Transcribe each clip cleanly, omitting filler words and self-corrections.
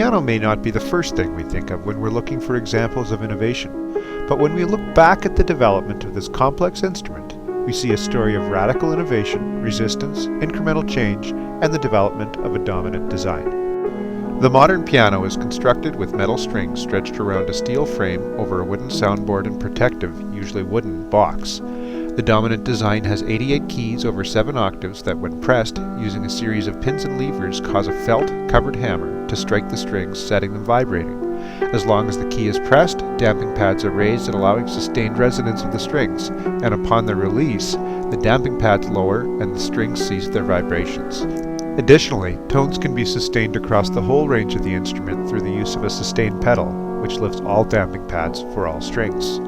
piano may not be the first thing we think of when we're looking for examples of innovation, but when we look back at the development of this complex instrument, we see a story of radical innovation, resistance, incremental change, and the development of a dominant design. The modern piano is constructed with metal strings stretched around a steel frame over a wooden soundboard and protective, usually wooden, box. The dominant design has 88 keys over 7 octaves that, when pressed, using a series of pins and levers, cause a felt-covered hammer to strike the strings, setting them vibrating. As long as the key is pressed, damping pads are raised and allowing sustained resonance of the strings, and upon their release, the damping pads lower and the strings cease their vibrations. Additionally, tones can be sustained across the whole range of the instrument through the use of a sustain pedal, which lifts all damping pads for all strings.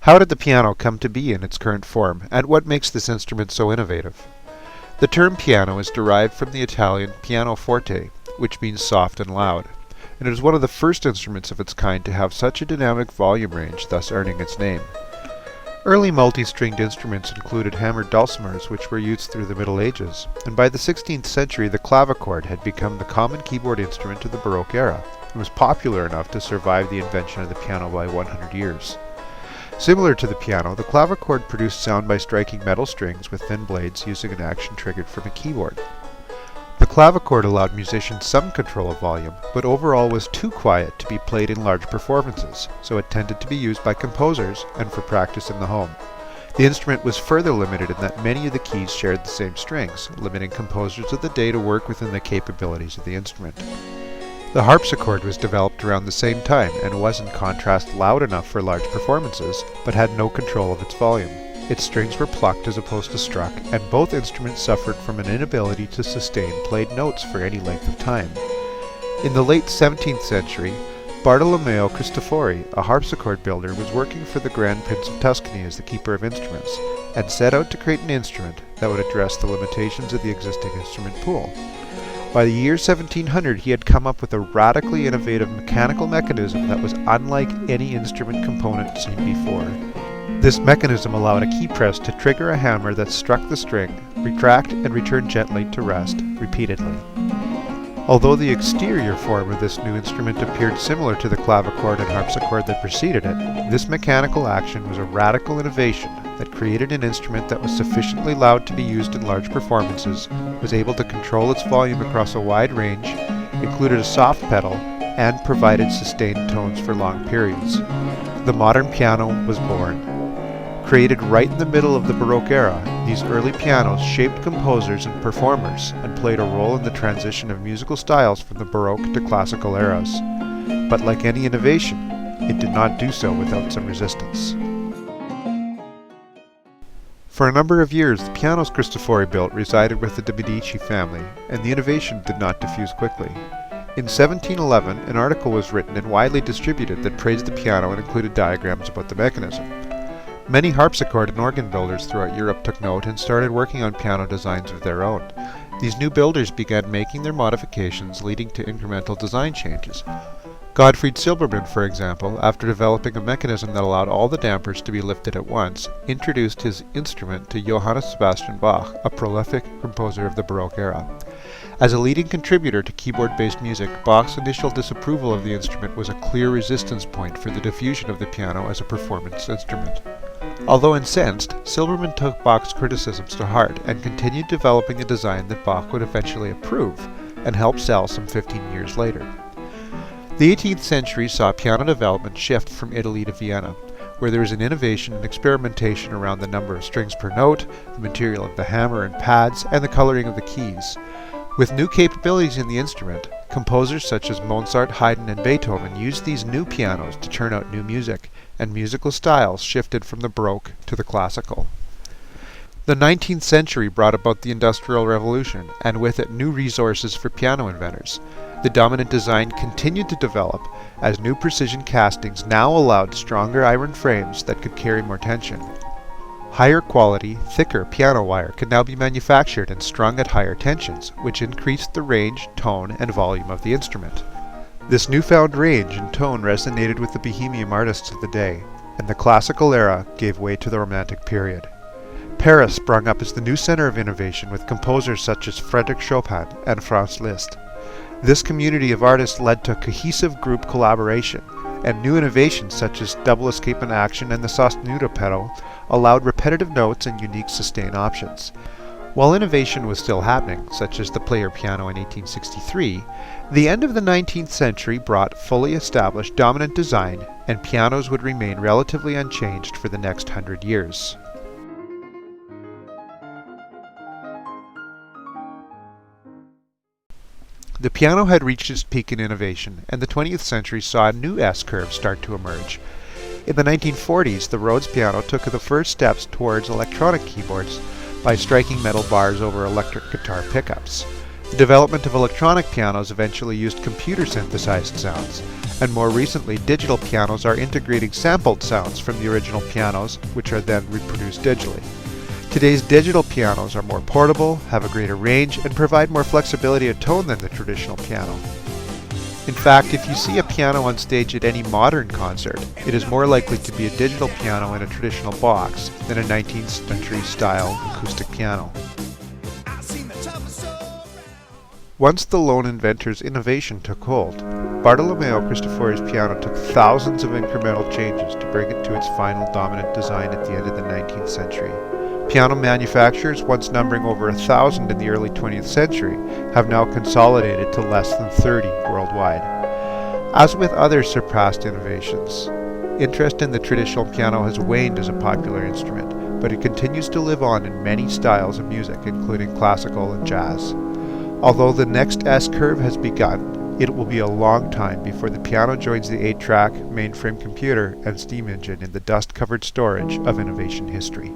How did the piano come to be in its current form, and what makes this instrument so innovative? The term piano is derived from the Italian pianoforte, which means soft and loud, and it is one of the first instruments of its kind to have such a dynamic volume range, thus earning its name. Early multi-stringed instruments included hammered dulcimers, which were used through the Middle Ages, and by the 16th century the clavichord had become the common keyboard instrument of the Baroque era, and was popular enough to survive the invention of the piano by 100 years. Similar to the piano, the clavichord produced sound by striking metal strings with thin blades using an action triggered from a keyboard. The clavichord allowed musicians some control of volume, but overall was too quiet to be played in large performances, so it tended to be used by composers and for practice in the home. The instrument was further limited in that many of the keys shared the same strings, limiting composers of the day to work within the capabilities of the instrument. The harpsichord was developed around the same time and was in contrast loud enough for large performances, but had no control of its volume. Its strings were plucked as opposed to struck, and both instruments suffered from an inability to sustain played notes for any length of time. In the late 17th century, Bartolomeo Cristofori, a harpsichord builder, was working for the Grand Prince of Tuscany as the keeper of instruments, and set out to create an instrument that would address the limitations of the existing instrument pool. By the year 1700, he had come up with a radically innovative mechanical mechanism that was unlike any instrument component seen before. This mechanism allowed a key press to trigger a hammer that struck the string, retract and return gently to rest, repeatedly. Although the exterior form of this new instrument appeared similar to the clavichord and harpsichord that preceded it, this mechanical action was a radical innovation that created an instrument that was sufficiently loud to be used in large performances, was able to control its volume across a wide range, included a soft pedal, and provided sustained tones for long periods. The modern piano was born. Created right in the middle of the Baroque era, these early pianos shaped composers and performers and played a role in the transition of musical styles from the Baroque to classical eras. But like any innovation, it did not do so without some resistance. For a number of years, the pianos Cristofori built resided with the Medici family, and the innovation did not diffuse quickly. In 1711, an article was written and widely distributed that praised the piano and included diagrams about the mechanism. Many harpsichord and organ builders throughout Europe took note and started working on piano designs of their own. These new builders began making their modifications, leading to incremental design changes. Gottfried Silbermann, for example, after developing a mechanism that allowed all the dampers to be lifted at once, introduced his instrument to Johann Sebastian Bach, a prolific composer of the Baroque era. As a leading contributor to keyboard-based music, Bach's initial disapproval of the instrument was a clear resistance point for the diffusion of the piano as a performance instrument. Although incensed, Silbermann took Bach's criticisms to heart and continued developing a design that Bach would eventually approve and help sell some 15 years later. The 18th century saw piano development shift from Italy to Vienna, where there was an innovation and experimentation around the number of strings per note, the material of the hammer and pads, and the coloring of the keys. With new capabilities in the instrument, composers such as Mozart, Haydn, and Beethoven used these new pianos to turn out new music, and musical styles shifted from the Baroque to the classical. The 19th century brought about the Industrial Revolution, and with it new resources for piano inventors. The dominant design continued to develop, as new precision castings now allowed stronger iron frames that could carry more tension. Higher quality, thicker piano wire could now be manufactured and strung at higher tensions, which increased the range, tone, and volume of the instrument. This newfound range and tone resonated with the bohemian artists of the day, and the classical era gave way to the Romantic period. Paris sprung up as the new center of innovation with composers such as Frédéric Chopin and Franz Liszt. This community of artists led to cohesive group collaboration, and new innovations such as double escapement action and the sostenuto pedal allowed repetitive notes and unique sustain options. While innovation was still happening, such as the player piano in 1863, the end of the 19th century brought fully established dominant design, and pianos would remain relatively unchanged for the next 100 years. The piano had reached its peak in innovation, and the 20th century saw a new S-curve start to emerge. In the 1940s, the Rhodes piano took the first steps towards electronic keyboards by striking metal bars over electric guitar pickups. The development of electronic pianos eventually used computer-synthesized sounds, and more recently digital pianos are integrating sampled sounds from the original pianos, which are then reproduced digitally. Today's digital pianos are more portable, have a greater range, and provide more flexibility of tone than the traditional piano. In fact, if you see a piano on stage at any modern concert, it is more likely to be a digital piano in a traditional box than a 19th century style acoustic piano. Once the lone inventor's innovation took hold, Bartolomeo Cristofori's piano took thousands of incremental changes to bring it to its final dominant design at the end of the 19th century. Piano manufacturers, once numbering over 1,000 in the early 20th century, have now consolidated to less than 30 worldwide. As with other surpassed innovations, interest in the traditional piano has waned as a popular instrument, but it continues to live on in many styles of music, including classical and jazz. Although the next S-curve has begun, it will be a long time before the piano joins the 8-track, mainframe computer, and steam engine in the dust-covered storage of innovation history.